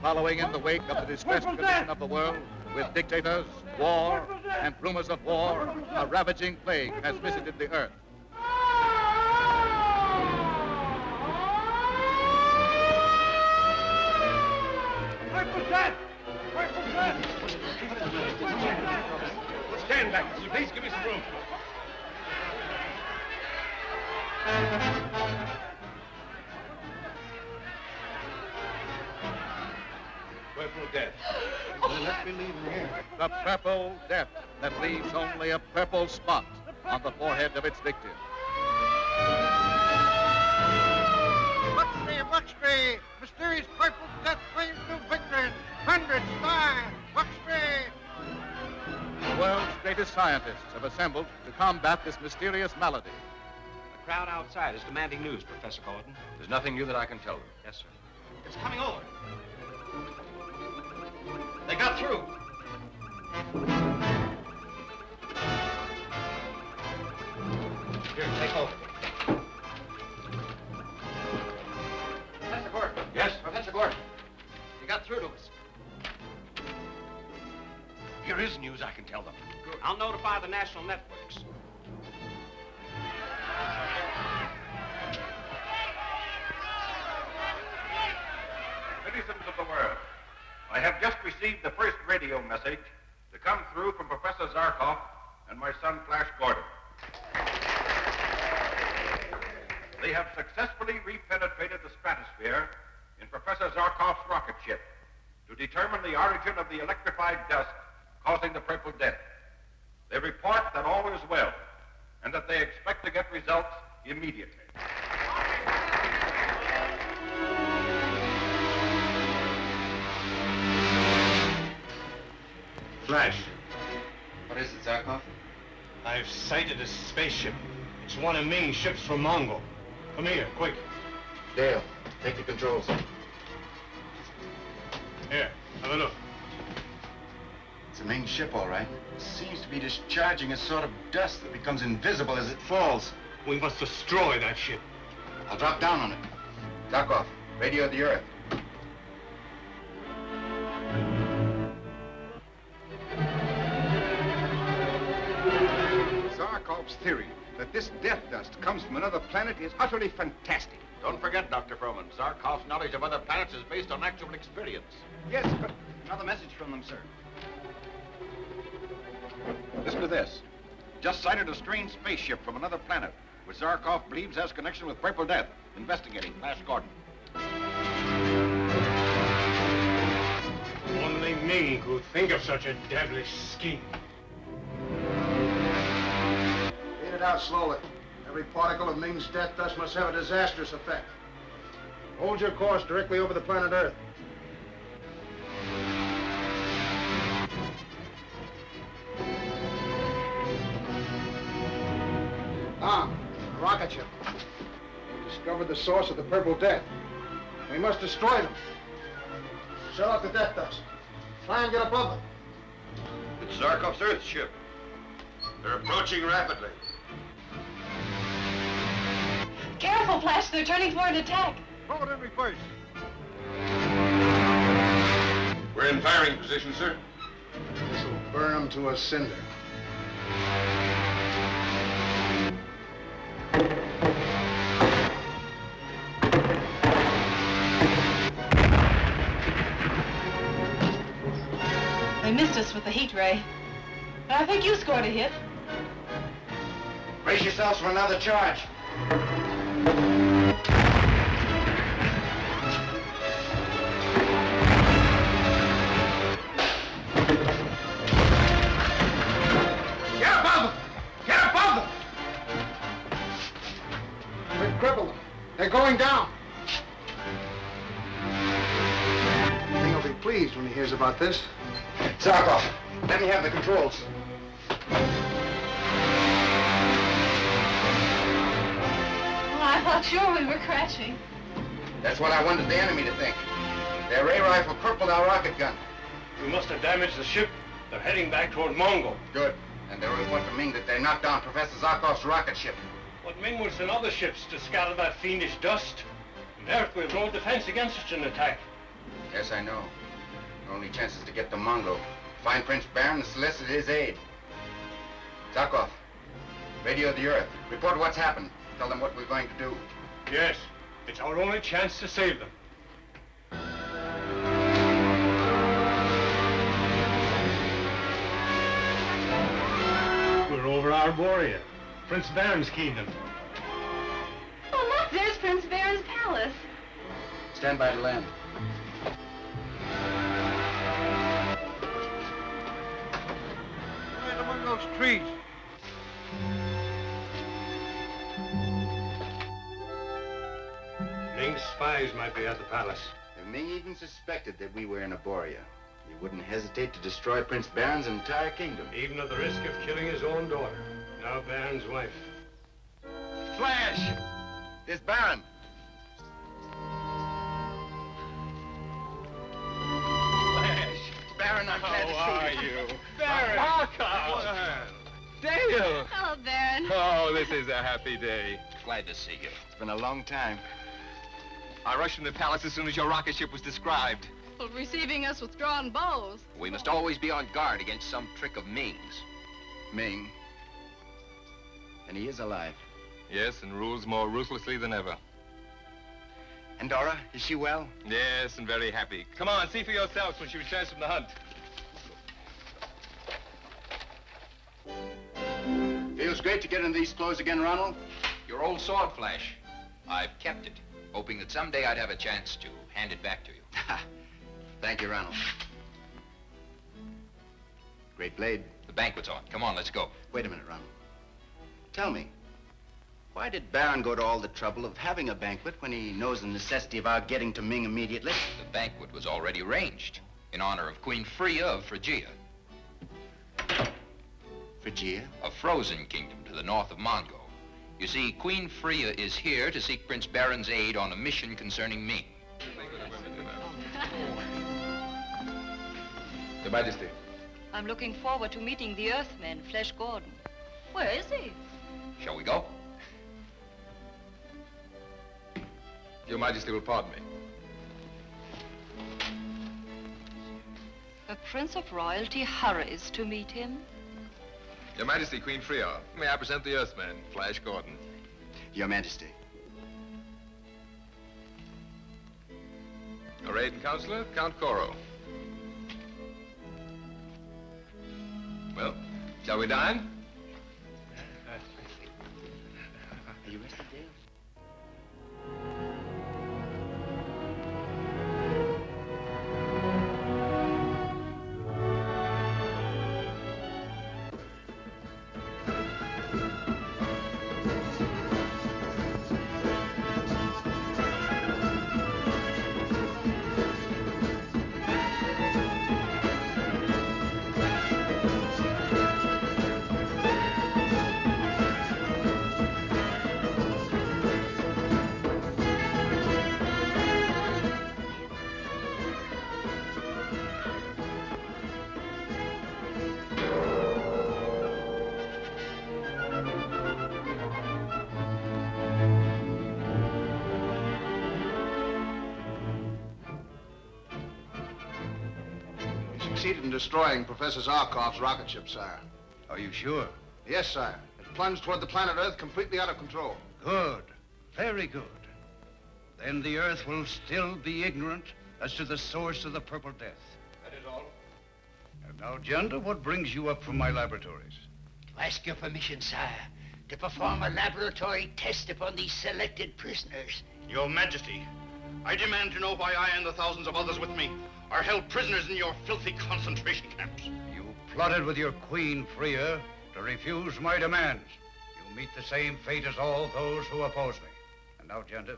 following in the wake of the distressed condition of the world, with dictators, war, and rumors of war, a ravaging plague has visited the earth. Stand back, please. Give me some room. Purple death. Let me leave him here. The purple death that leaves only a purple spot on the forehead of its victim. Buxbury! Mysterious purple death claims new victory! Hundreds die! Buxbury! The world's greatest scientists have assembled to combat this mysterious malady. The crowd outside is demanding news, Professor Gordon. There's nothing new that I can tell them. Yes, sir. It's coming over. They got through. Here, take over. Professor Gordon. Yes? Professor Gordon. You got through to us. Here is news I can tell them. Good. I'll notify the national networks. Citizens of the world, I have just received the first radio message to come through from Professor Zarkov and my son Flash Gordon. They have successfully repenetrated the stratosphere in Professor Zarkov's rocket ship to determine the origin of the electrified dust causing the purple death. They report that all is well and that they expect to get results immediately. Flash. What is it, Zarkov? I've sighted a spaceship. It's one of Ming's ships from Mongol. Come here, quick. Dale, take the controls. Here, have a look. It's a Ming ship, all right. It seems to be discharging a sort of dust that becomes invisible as it falls. We must destroy that ship. I'll drop down on it. Zarkov, radio the Earth. Zarkov's theory that this death dust comes from another planet is utterly fantastic. Don't forget, Dr. Froman, Zarkov's knowledge of other planets is based on actual experience. Yes, but Another message from them, sir. Listen to this. Just sighted a strange spaceship from another planet, which Zarkov believes has connection with Purple Death. Investigating. Flash Gordon. Only Ming could think of such a devilish scheme. Get it out slowly. Every particle of Ming's death dust must have a disastrous effect. Hold your course directly over the planet Earth. Ah, a rocket ship. We discovered the source of the Purple Death. We must destroy them. Shut off the death dust. Try and get above them. It's Zarkov's Earth ship. They're approaching rapidly. Careful, Flash. They're turning for an attack. hold in reverse. We're in firing position, sir. This will burn them to a cinder. They missed us with the heat ray. But I think you scored a hit. Brace yourselves for another charge. Get above them! Get above them! We've crippled them. They're going down. Ming will be pleased when he hears about this. Zarkov, let me have the controls. Well, I thought sure we were crashing. That's what I wanted the enemy to think. Their ray rifle crippled our rocket gun. We must have damaged the ship. They're heading back toward Mongol. Good. And they report to Ming that they knocked down Professor Zarkov's rocket ship. But Ming will send other ships to scatter that fiendish dust. And Earth will throw a defense against such an attack. Yes, I know. Our only chance is to get to Mongo. Find Prince Baron and solicit his aid. Zarkov, radio the Earth. Report what's happened. Tell them what we're going to do. Yes, it's our only chance to save them. We're over Arborea, Prince Baron's kingdom. Oh, look, there's Prince Baron's palace. Stand by to land. Right among those trees. Ming's spies might be at the palace. If Ming even suspected that we were in Arborea, he wouldn't hesitate to destroy Prince Baron's entire kingdom. Even at the risk of killing his own daughter, now Baron's wife. Flash! There's Baron. Flash! Baron, I'm glad to see you. How are you? Baron! Dale! Hello, Baron. Oh, this is a happy day. Glad to see you. It's been a long time. I rushed from the palace as soon as your rocket ship was described. Well, receiving us with drawn bows. We must always be on guard against some trick of Ming's. Ming. And he is alive. Yes, and rules more ruthlessly than ever. And Dora, is she well? Yes, and very happy. Come on, see for yourselves when she returns from the hunt. Feels great to get in these clothes again, Ronald. Your old sword, Flash. I've kept it, hoping that someday I'd have a chance to hand it back to you. Thank you, Ronald. Great blade. The banquet's on. Come on, let's go. Wait a minute, Ronald. Tell me, why did Baron go to all the trouble of having a banquet when he knows the necessity of our getting to Ming immediately? The banquet was already arranged in honor of Queen Freya of Phrygia, Phrygia? a frozen kingdom to the north of Mongo. You see, Queen Freya is here to seek Prince Baron's aid on a mission concerning Ming. Your Majesty. I'm looking forward to meeting the Earthman, Flash Gordon. Where is he? Shall we go? Your Majesty will pardon me. A prince of royalty hurries to meet him. Your Majesty, Queen Freya, may I present the Earthman, Flash Gordon. Your Majesty. Our aide and counselor, Count Coro. Well, shall we dine? Are you rested, Dale? Succeeded in destroying Professor Zarkov's rocket ship, sire. Are you sure? Yes, sire. It plunged toward the planet Earth completely out of control. Good. Very good. Then the Earth will still be ignorant as to the source of the Purple Death. That is all. And now, Gender, what brings you up from my laboratories? To ask your permission, sire, to perform a laboratory test upon these selected prisoners. Your Majesty, I demand to know why I and the thousands of others with me are held prisoners in your filthy concentration camps. You plotted with your queen, Freya, to refuse my demands. You meet the same fate as all those who oppose me. And now, Gender,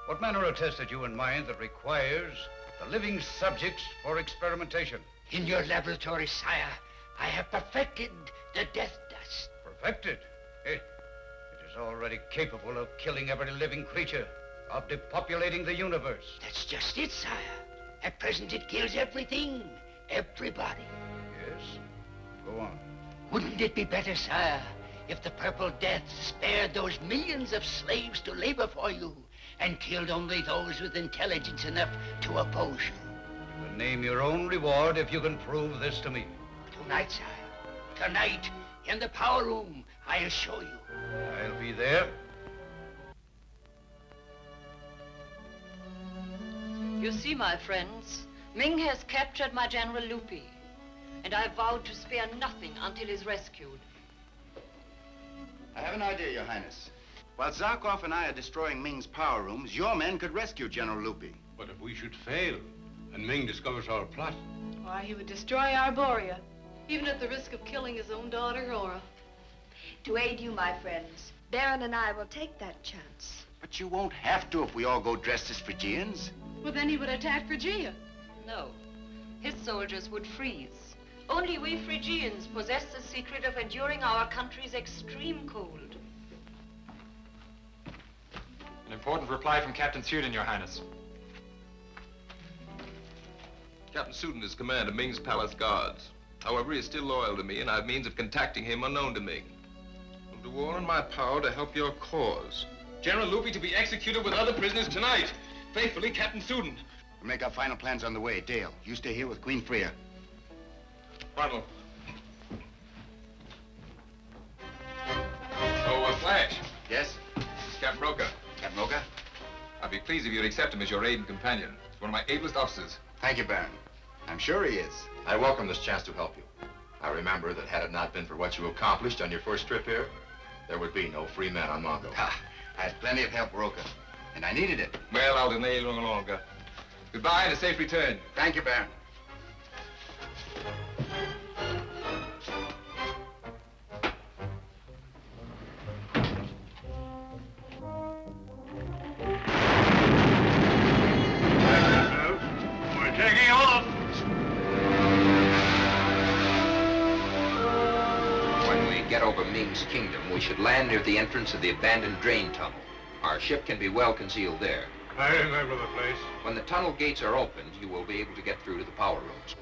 what manner of test had you in mind that requires the living subjects for experimentation? In your laboratory, sire, I have perfected the death dust. Perfected? It is already capable of killing every living creature, of depopulating the universe. That's just it, sire. At present, it kills everything, everybody. Yes? Go on. Wouldn't it be better, sire, if the Purple Death spared those millions of slaves to labor for you and killed only those with intelligence enough to oppose you. Then name your own reward if you can prove this to me. Tonight, sire. Tonight, in the power room, I'll show you. I'll be there. You see, my friends, Ming has captured my General Lupi, and I vowed to spare nothing until he's rescued. I have an idea, Your Highness. While Zarkov and I are destroying Ming's power rooms, your men could rescue General Lupi. But if we should fail, and Ming discovers our plot? Why, he would destroy Arborea, even at the risk of killing his own daughter, Aura. To aid you, my friends, Baron and I will take that chance. But you won't have to if we all go dressed as Phrygians. Well, then he would attack Phrygia. No, his soldiers would freeze. Only we Phrygians possess the secret of enduring our country's extreme cold. An important reply from Captain Suden, Your Highness. Captain Suden is command of Ming's palace guards. However, he is still loyal to me, and I have means of contacting him unknown to Ming. I'll do all in my power to help your cause. General Lupi to be executed with other prisoners tonight. Faithfully, Captain Suden. We'll make our final plans on the way. Dale, you stay here with Queen Freya. Ronald. So, Flash. Yes? It's Captain Roca. Captain Roca? I'd be pleased if you'd accept him as your aide and companion. He's one of my ablest officers. Thank you, Baron. I'm sure he is. I welcome this chance to help you. I remember that had it not been for what you accomplished on your first trip here, there would be no free man on Mongo. Ha! I had plenty of help, Roca, and I needed it. Well, I'll delay you no longer. Goodbye and a safe return. Thank you, Baron. We're taking off. When we get over Ming's kingdom, we should land near the entrance of the abandoned drain tunnel. Our ship can be well concealed there. I remember the place. When the tunnel gates are opened, you will be able to get through to the power rooms.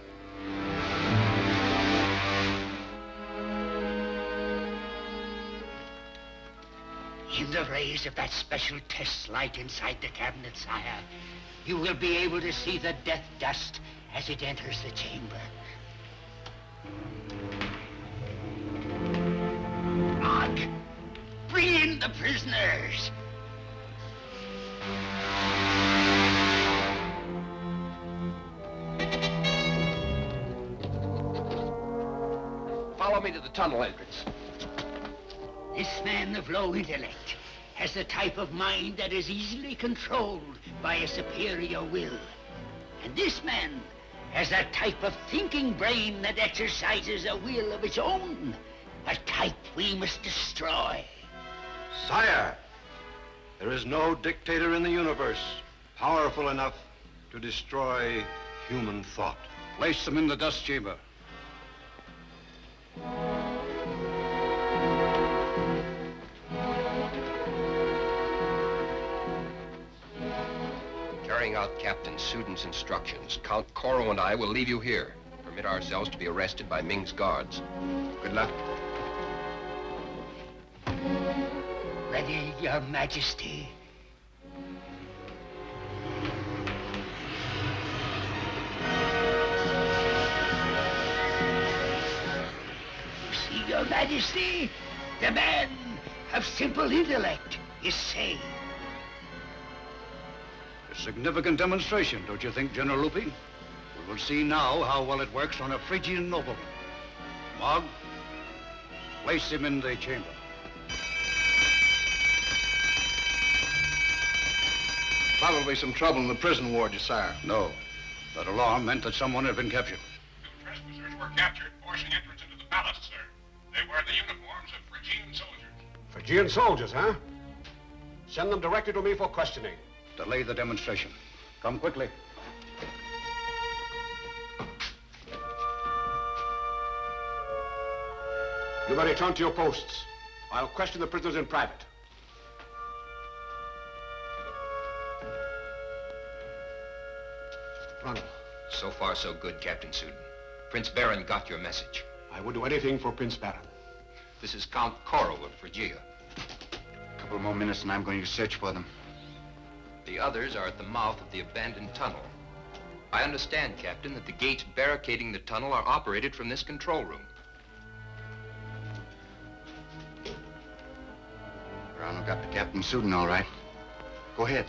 In the rays of that special test light inside the cabinet, sire, you will be able to see the death dust as it enters the chamber. Rock, bring in the prisoners. Follow me to the tunnel entrance. This man of low intellect has the type of mind that is easily controlled by a superior will. And this man has a type of thinking brain that exercises a will of its own. A type we must destroy. Sire, there is no dictator in the universe powerful enough to destroy human thought. Place them in the dust chamber. Carrying out Captain Suden's instructions, Count Coro and I will leave you here. Permit ourselves to be arrested by Ming's guards. Good luck. Ready, Your Majesty. You see, Your Majesty, the man of simple intellect is sane. A significant demonstration, don't you think, General Lupi? We will see now how well it works on a Phrygian nobleman. Mog, place him in the chamber. Probably some trouble in the prison ward, Sire. No. That alarm meant that someone had been captured. Two trespassers were captured forcing entrance into the palace, sir. They wear the uniforms of Phrygian soldiers. Phrygian soldiers, huh? Send them directly to me for questioning. Delay the demonstration. Come quickly. You may return to your posts. I'll question the prisoners in private. Ronald. So far, so good, Captain Suden. Prince Baron got your message. I would do anything for Prince Baron. This is Count Coro of Phrygia. A couple more minutes and I'm going to search for them. The others are at the mouth of the abandoned tunnel. I understand, Captain, that the gates barricading the tunnel are operated from this control room. Brown got the captain's suit all right. Go ahead.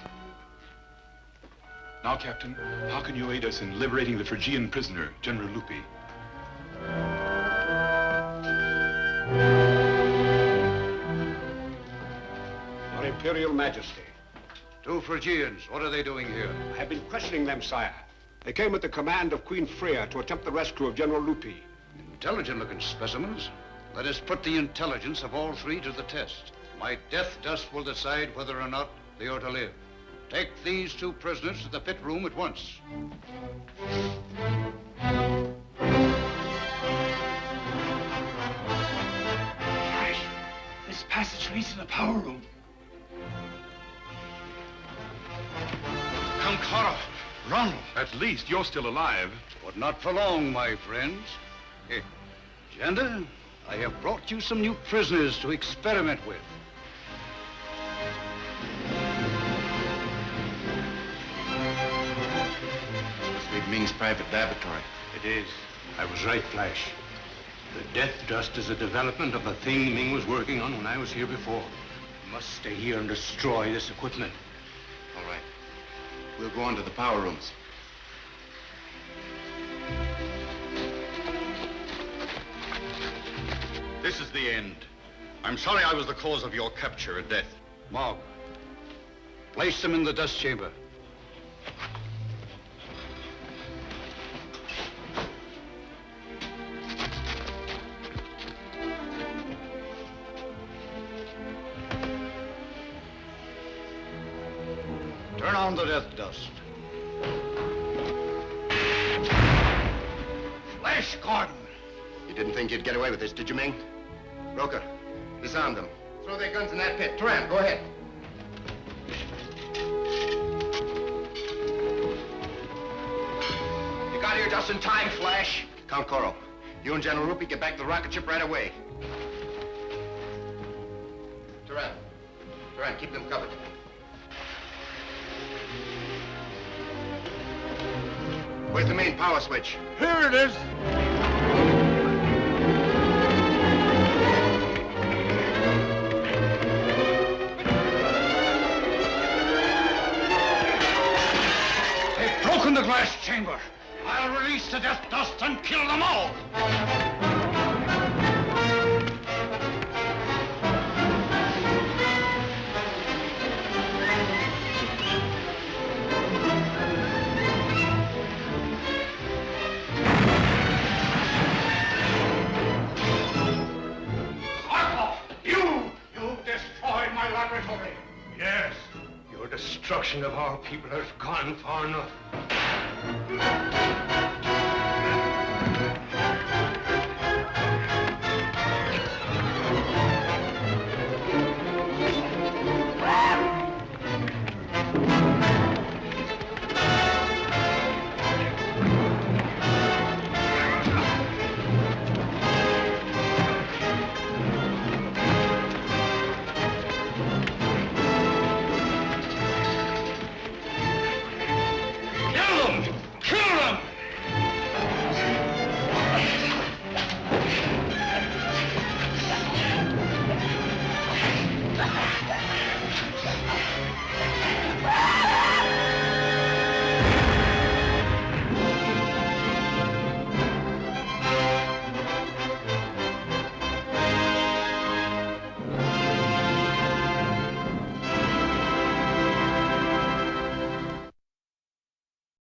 Now, Captain, how can you aid us in liberating the Phrygian prisoner, General Lupi? Your Imperial Majesty. 2 Phrygians, what are they doing here? I have been questioning them, sire. They came at the command of Queen Freya to attempt the rescue of General Lupi. Intelligent-looking specimens. Let us put the intelligence of all 3 to the test. My death dust will decide whether or not they are to live. Take these 2 prisoners to the pit room at once. Flash, this passage leads to the power room. Kankara, Ronald, at least you're still alive. But not for long, my friends. Janda, I have brought you some new prisoners to experiment with. Must be Ming's private laboratory. It is. I was right, Flash. The death dust is a development of the thing Ming was working on when I was here before. We must stay here and destroy this equipment. All right. We'll go on to the power rooms. This is the end. I'm sorry I was the cause of your capture and death. Mog, place them in the dust chamber. Turn on the death dust. Flash Gordon! You didn't think you'd get away with this, did you, Ming? Broker, disarm them. Throw their guns in that pit. Turan, go ahead. You got here just in time, Flash. Count Coro, you and General Rupi get back to the rocket ship right away. Turan, keep them covered. Where's the main power switch? Here it is. They've broken the glass chamber. I'll release the death dust and kill them all. Yes, your destruction of our people has gone far enough.